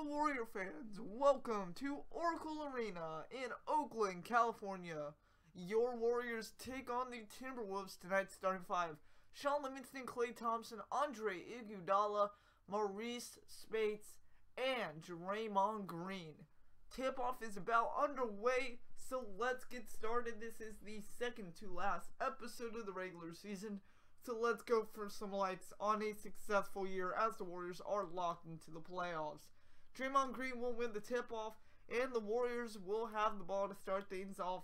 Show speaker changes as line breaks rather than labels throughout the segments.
Hello Warrior fans, welcome to Oracle Arena in Oakland, California. Your Warriors take on the Timberwolves tonight starting 5. Shaun Livingston, Klay Thompson, Andre Iguodala, Maurice Spates, and Draymond Green. Tip-off is about underway, so let's get started. This is the second to last episode of the regular season. So let's go for some lights on a successful year as the Warriors are locked into the playoffs. Draymond Green will win the tip-off, and the Warriors will have the ball to start things off.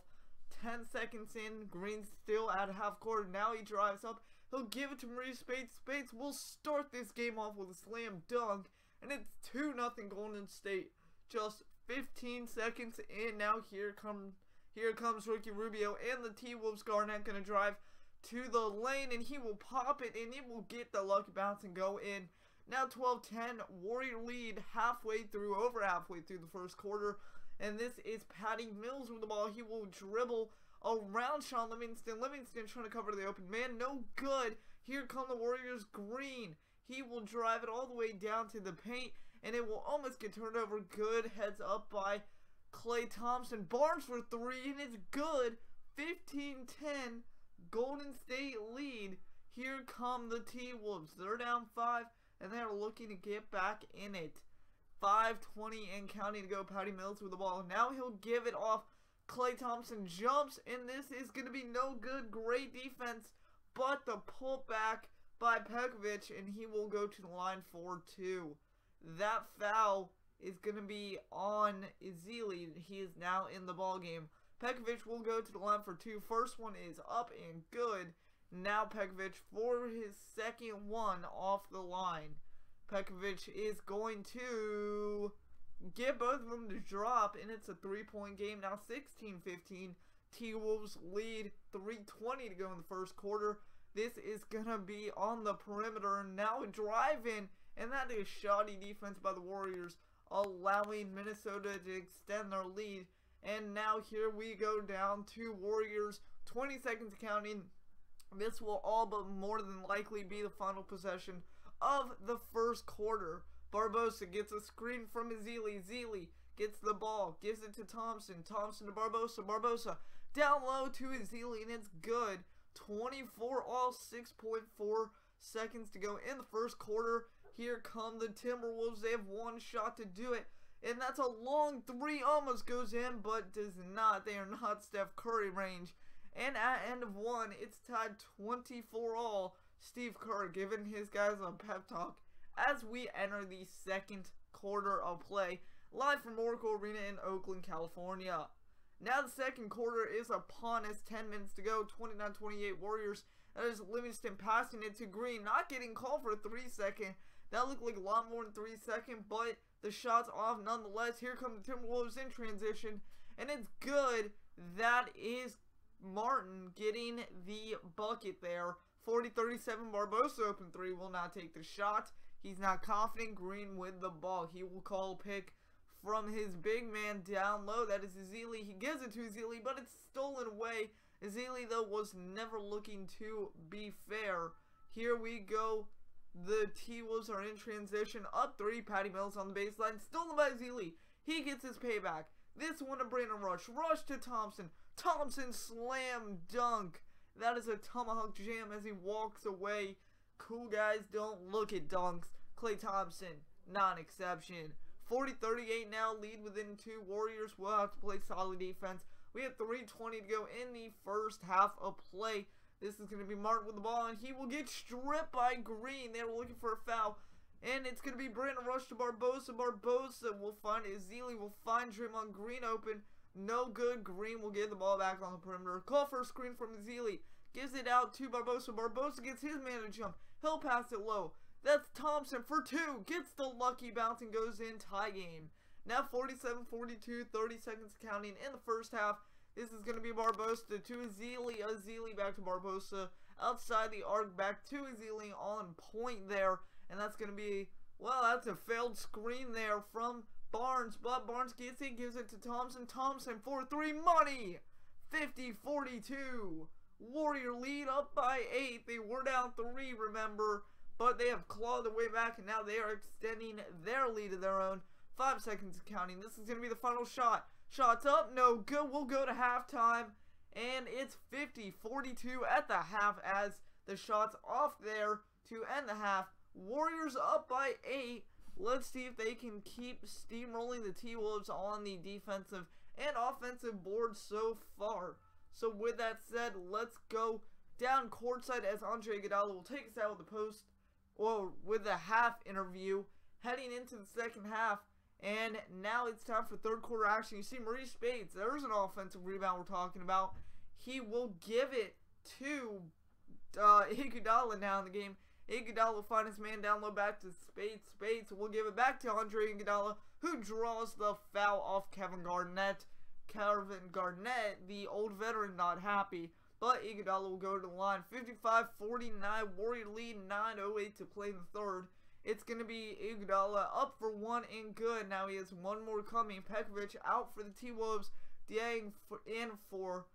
10 seconds in, Green's still at half court. Now he drives up. He'll give it to Maurice Spates. Spates will start this game off with a slam dunk, and it's 2-0 Golden State. Just 15 seconds in. Now here comes Ricky Rubio, and the T-Wolves Garnett gonna drive to the lane, and he will pop it, and it will get the lucky bounce and go in. Now 12-10, Warrior lead over halfway through the first quarter, and this is Patty Mills with the ball. He will dribble around Shaun Livingston. Livingston trying to cover the open man, no good. Here come the Warriors. Green, he will drive it all the way down to the paint, and it will almost get turned over. Good heads up by Klay Thompson. Barnes for 3, and it's good. 15-10. Golden State lead. Here come the T-Wolves. They're down 5, and they're looking to get back in it. 5:20 and counting to go. Patty Mills with the ball. Now he'll give it off. Klay Thompson jumps, and this is going to be no good. Great defense, but the putback by Pekovic, and he will go to the line for 2. That foul is going to be on Ezeli. He is now in the ball game. Pekovic will go to the line for 2. First one is up and good. Now Pekovic for his second one off the line. Pekovic is going to get both of them to drop, and it's a 3-point game. Now 16-15. T-Wolves lead. 3:20 to go in the first quarter. This is going to be on the perimeter. Now a drive in, and that is shoddy defense by the Warriors, allowing Minnesota to extend their lead. And now here we go down to Warriors. 20 seconds counting. This will all but more than likely be the final possession of the first quarter. Barbosa gets a screen from Ezeli. Ezeli gets the ball, gives it to Thompson. Thompson to Barbosa. Barbosa down low to Ezeli, and it's good. 24 all, 6.4 seconds to go in the first quarter. Here come the Timberwolves. They have one shot to do it, and that's a long 3, almost goes in, but does not. They are not Steph Curry range. And at end of 1, it's tied 24 all. Steve Kerr giving his guys a pep talk as we enter the second quarter of play, live from Oracle Arena in Oakland, California. Now the second quarter is upon us. 10 minutes to go. 29-28 Warriors. That is Livingston passing it to Green, not getting called for a 3-second. That looked like a lot more than 3 seconds, but the shot's off nonetheless. Here come the Timberwolves in transition, and it's good. That is Martin getting the bucket there. 40-37, Barbosa open 3, will not take the shot. He's not confident. Green with the ball. He will call a pick from his big man down low. That is Ezeli. He gives it to Ezeli, but it's stolen away. Ezeli, though, was never looking to be fair. Here we go. The T-Wolves are in transition. Up 3, Patty Mills on the baseline. Stolen by Ezeli. He gets his payback. This one to Brandon Rush. Rush to Thompson. Thompson slam dunk. That is a tomahawk jam as he walks away. Cool guys don't look at dunks. Klay Thompson, not an exception. 40-38 now, lead within 2. Warriors will have to play solid defense. We have 3:20 to go in the first half of play. This is going to be Martin with the ball, and he will get stripped by Green. They were looking for a foul. And it's going to be Brandon Rush to Barbosa. Barbosa will find Ezeli, will find Draymond Green open. No good. Green will get the ball back on the perimeter. Call for a screen from Ezeli. Gives it out to Barbosa. Barbosa gets his man to jump. He'll pass it low. That's Thompson for 2. Gets the lucky bounce and goes in. Tie game. Now 47-42. 30 seconds counting in the first half. This is going to be Barbosa to Ezeli. Ezeli back to Barbosa. Outside the arc, back to Ezeli on point there. And that's going to be, well, that's a failed screen there from Barnes. But Barnes gets it, gives it to Thompson. Thompson for 3. Money. 50-42. Warrior lead up by 8. They were down 3, remember. But they have clawed their way back, and now they are extending their lead of their own. 5 seconds counting. This is going to be the final shot. Shots up, no good. We'll go to halftime. And it's 50-42 at the half as the shots off there to end the half. Warriors up by 8. Let's see if they can keep steamrolling the T-Wolves on the defensive and offensive board so far. So with that said, let's go down courtside as Andre Iguodala will take us out with the post, or with the half interview, heading into the second half. And now it's time for third quarter action. You see Maurice Spades, there's an offensive rebound we're talking about. He will give it to Iguodala now in the game. Iguodala will find his man down low back to Spades. Spades will give it back to Andre Iguodala, who draws the foul off Kevin Garnett. Kevin Garnett, the old veteran, not happy. But Iguodala will go to the line. 55-49, Warrior lead, 9:08 to play in the third. It's going to be Iguodala up for one and good. Now he has one more coming. Pekovic out for the T-Wolves. Dieng in for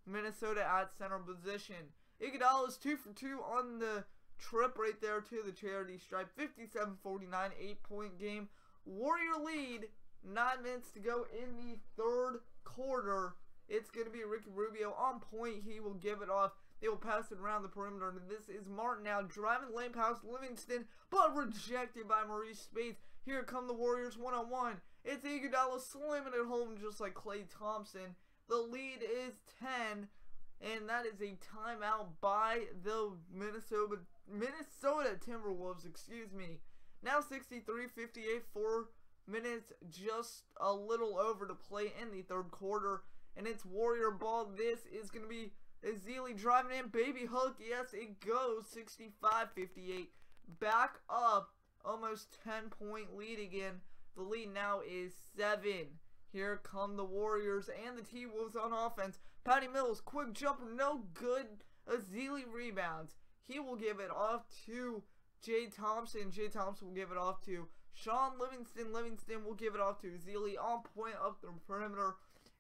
Minnesota at center position. Iguodala is 2 for 2 on the trip right there to the charity stripe. 57-49, 8-point game. Warrior lead, 9 minutes to go in the third quarter. It's going to be Ricky Rubio on point. He will give it off. They will pass it around the perimeter. And this is Martin now driving the lane past Livingston, but rejected by Maurice Spades. Here come the Warriors one-on-one. It's Iguodala slamming it home just like Klay Thompson. The lead is 10, and that is a timeout by the Minnesota Timberwolves, excuse me. Now 63-58, 4 minutes, just a little over to play in the third quarter. And it's Warrior ball. This is going to be Ezeli driving in. Baby hook. Yes, it goes. 65-58. Back up. Almost 10-point lead again. The lead now is 7. Here come the Warriors and the T-Wolves on offense. Patty Mills, quick jumper. No good. Ezeli rebounds. He will give it off to Jay Thompson. Jay Thompson will give it off to Sean Livingston. Livingston will give it off to Ezeli on point up the perimeter.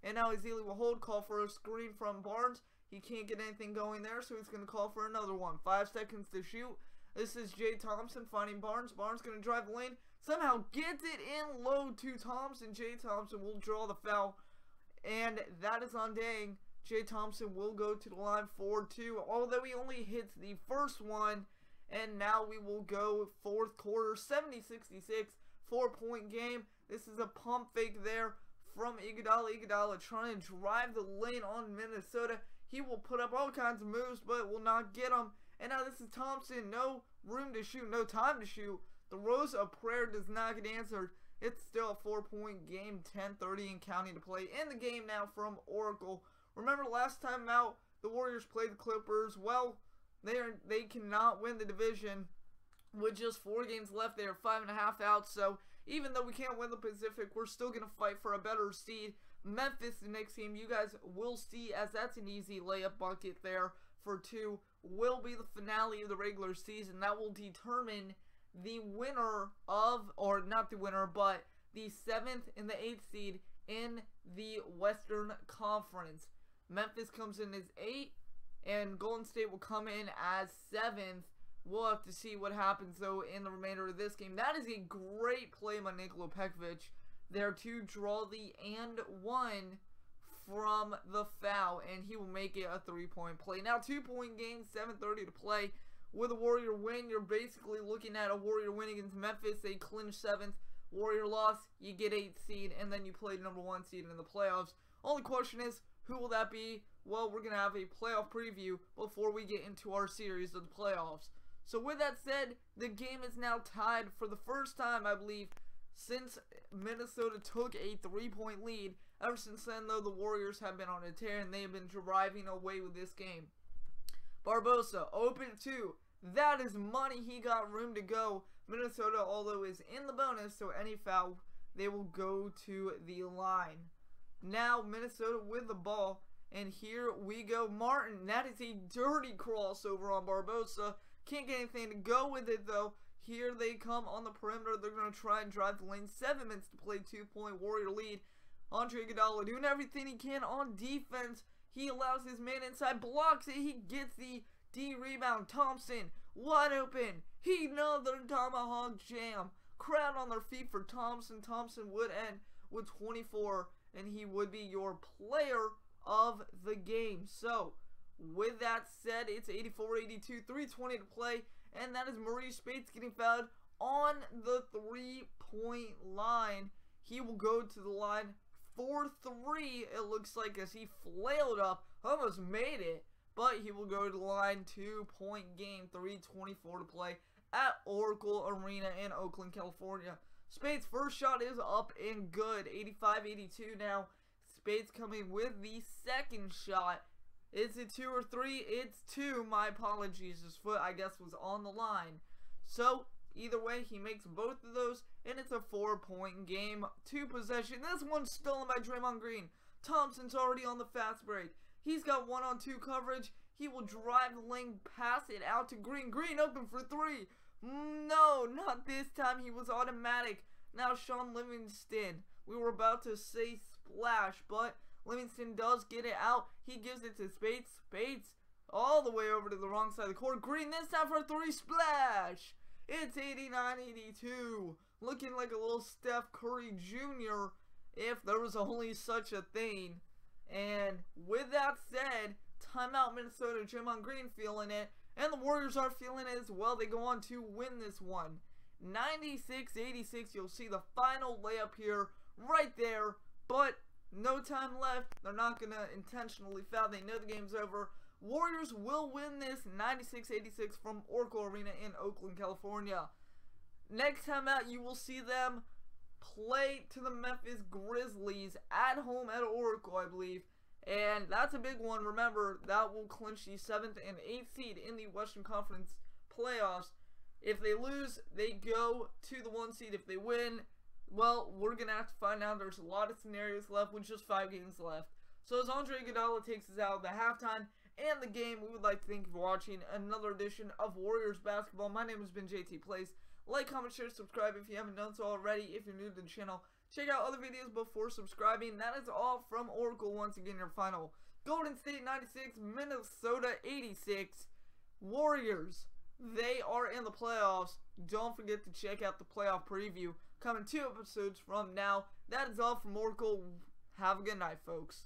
And now Ezeli will hold, call for a screen from Barnes. He can't get anything going there, so he's going to call for another one. 5 seconds to shoot. This is Jay Thompson finding Barnes. Barnes going to drive the lane. Somehow gets it in low to Thompson. Jay Thompson will draw the foul. And that is on Dieng. Jay Thompson will go to the line for 2. Although he only hits the first one. And now we will go fourth quarter. 70-66. 4-point game. This is a pump fake there from Iguodala. Iguodala trying to drive the lane on Minnesota. He will put up all kinds of moves, but will not get them. And now this is Thompson. No room to shoot. No time to shoot. The Rose of Prayer does not get answered. It's still a 4-point game. 10:30 and counting to play in the game now from Oracle. Remember last time out, the Warriors played the Clippers. Well, they cannot win the division with just 4 games left. They are 5.5 out. So even though we can't win the Pacific, we're still going to fight for a better seed. Memphis, the next game, you guys will see, as that's an easy layup bucket there for 2, will be the finale of the regular season. That will determine the winner of, or not the winner, but the 7th and the 8th seed in the Western Conference. Memphis comes in as 8, and Golden State will come in as 7th. We'll have to see what happens, though, in the remainder of this game. That is a great play by Nikola Pekovic there to draw the and 1 from the foul, and he will make it a 3-point play. Now, 2-point game, 7:30 to play. With a Warrior win, you're basically looking at a Warrior win against Memphis. They clinch 7th. Warrior loss, you get 8th seed, and then you play number 1 seed in the playoffs. Only question is, who will that be? Well, we're going to have a playoff preview before we get into our series of the playoffs. So with that said, the game is now tied for the first time, I believe, since Minnesota took a 3-point lead. Ever since then, though, the Warriors have been on a tear, and they have been driving away with this game. Barbosa, open 2. That is money. He got room to go. Minnesota, although, is in the bonus, so any foul, they will go to the line. Now, Minnesota with the ball, and here we go. Martin, that is a dirty crossover on Barbosa. Can't get anything to go with it, though. Here they come on the perimeter. They're going to try and drive the lane. 7 minutes to play. 2-point Warrior lead. Andre Iguodala doing everything he can on defense. He allows his man inside. Blocks it. He gets the D rebound. Thompson wide open. Another tomahawk jam crowd on their feet for Thompson. Thompson would end with 24, and he would be your player of the game. So, with that said, it's 84-82, 3:20 to play, and that is Maurice Speights getting fouled on the 3-point line. He will go to the line for 3, it looks like, as he flailed up, almost made it, but he will go to the line. 2-point game, 3:24 to play at Oracle Arena in Oakland, California. Speights' first shot is up and good, 85-82 now. Speights coming with the second shot. Is it 2 or 3? It's 2. My apologies. His foot, I guess, was on the line. So, either way, he makes both of those, and it's a 4-point game. 2 possession. This one's stolen by Draymond Green. Thompson's already on the fast break. He's got 1-on-2 coverage. He will drive the lane, pass it out to Green. Green open for 3. No, not this time. He was automatic. Now Sean Livingston. We were about to say splash, but Livingston does get it out. He gives it to Speights. Speights all the way over to the wrong side of the court. Green this time for a 3 splash. It's 89-82. Looking like a little Steph Curry Jr. if there was only such a thing. And with that said, timeout Minnesota. Draymond Green feeling it. And the Warriors are feeling it as well. They go on to win this one. 96-86. You'll see the final layup here right there. But no time left. They're not going to intentionally foul. They know the game's over. Warriors will win this 96-86 from Oracle Arena in Oakland, California. Next time out, you will see them play to the Memphis Grizzlies at home at Oracle, I believe. And that's a big one. Remember, that will clinch the 7th and 8th seed in the Western Conference playoffs. If they lose, they go to the 1 seed. If they win, well, we're going to have to find out. There's a lot of scenarios left with just 5 games left. So as Andre Iguodala takes us out of the halftime and the game, we would like to thank you for watching another edition of Warriors Basketball. My name has been JT Plays. Like, comment, share, subscribe if you haven't done so already. If you're new to the channel, check out other videos before subscribing. That is all from Oracle. Once again, your final. Golden State 96, Minnesota 86. Warriors, they are in the playoffs. Don't forget to check out the playoff preview coming 2 episodes from now. That is all from Oracle. Have a good night, folks.